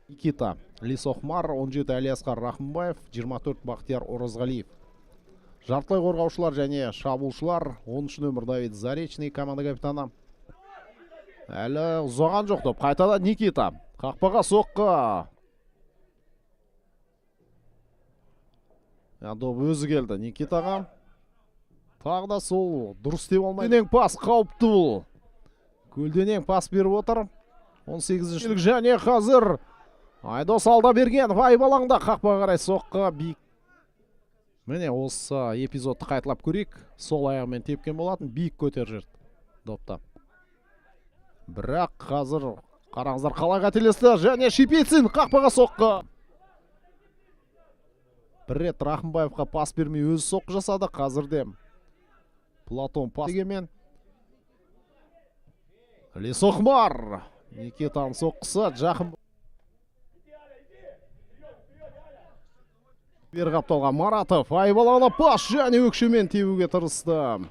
Никита Лисохмар, 17 Алияскар Рахымбаев, 24 Бақтияр Оразғалиев. Жартылай қорғаушылар және шабуылшылар 13 нөмір Давид Заречный команда капитаны. Әлі ұзаған жоқ топ. Қайтада Никита. Қақпаға соққы. Доп өзі келді Никитаға. Тағы да сол дұрыс деп алмайды. Көлденең пас қауіпті бұл. Көлденең пас беріп отыр. 18-шілік және қазір Айдос Алдабергенов айбалаңда қақпаға қарай соққы биік. Міне осы эпизодты қайталап көрейік. Сол аяғымен тепкен болатын, биік көтер жүрді допта. Бірақ қазір қараңыздар қалай қателесті және Шипицин қақпаға соққы. Бір рет Рахымбаевқа пас бермей өзі соққы жасады. Қазірде Платон пас дегенмен Лисохмар. Никитаның соққысы жақын. Бер қапталған Маратов айбалана пас және өкшемен тебуге тырысты.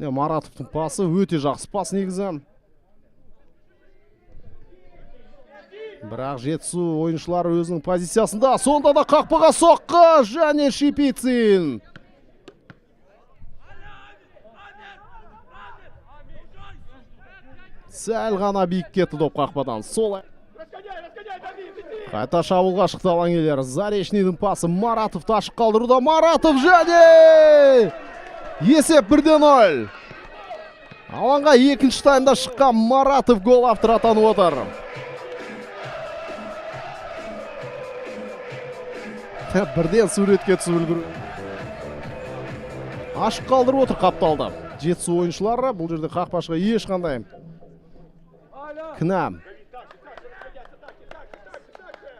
Маратовтың пасы өте жақсы пас негізі. Бірақ жетісу ойыншылары өзінің позициясында. Сонда да қақпаға соққы және Шипицин. Сәл ғана биік кетті доп қақпадан. Солай. Қайта шабуылға шықты алаңгелер. Заречныйдың пасы Маратов ашық қалдыруда. Маратов және есеп 1-0. Алаңға екінші таймда шыққан Маратов гол авторы атанып отыр. Бірден суретке түсіп үлгерді. Ашық қалдырып отыр қапталды. Жетісу ойыншылары бұл жерде қақпашыға ешқандай кінә.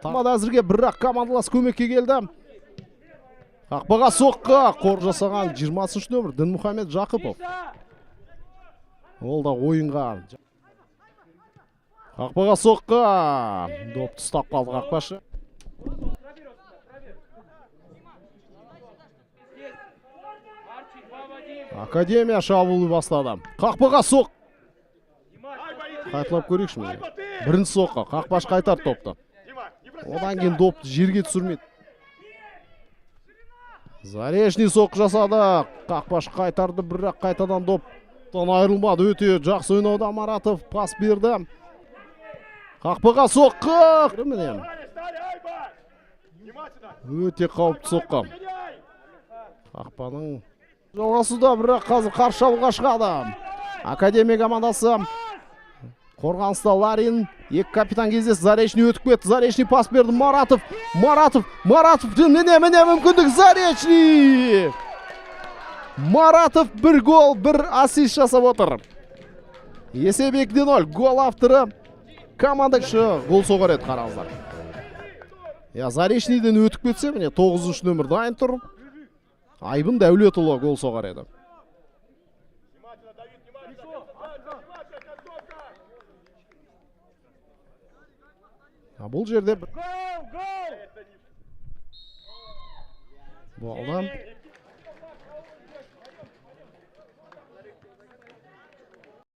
Тамада әзірге бірақ командалас көмекке келді. Қақпаға соққы. Қор жасаған 20 нөмір Дінмұхамед Жақыпов. Ол да ойынға. Қақпаға соққы. Допты ұстап қалды қақпашы. Академия шабуылы бастады. Қақпаға соқ. Қайталап көрейікші мені. Бірінші соққы. Қақпаш қайтар топты. Одан кейін допты жерге түсірмейді. Заречный соққы жасады. Қақпаш қайтарды, бірақ қайтадан доптан айырылмады. Өте жақсы ойнауда Маратов пас берді. Қақпаға соққы. Өте қауіпті соққы. Қақпаның жалғасуда, бірақ қазір қарсы шабуылға шығады. Академия командасы. Қорғаныста Ларин, екі капитан кездесі. Заречный өтіп кетті. Заречный пас берді. Маратов. Міне мүмкіндік Заречный. Маратов бір гол, бір ассист жасап отыр. Есеп 2-0. Гол авторы команда гол соғар еді, қараңыздар. Заречныйден өтіп кетсе, міне 9-шы нөмір дайын тұр. Айбын Дәулетұлы гол соғар еді. Бұл жерде болды.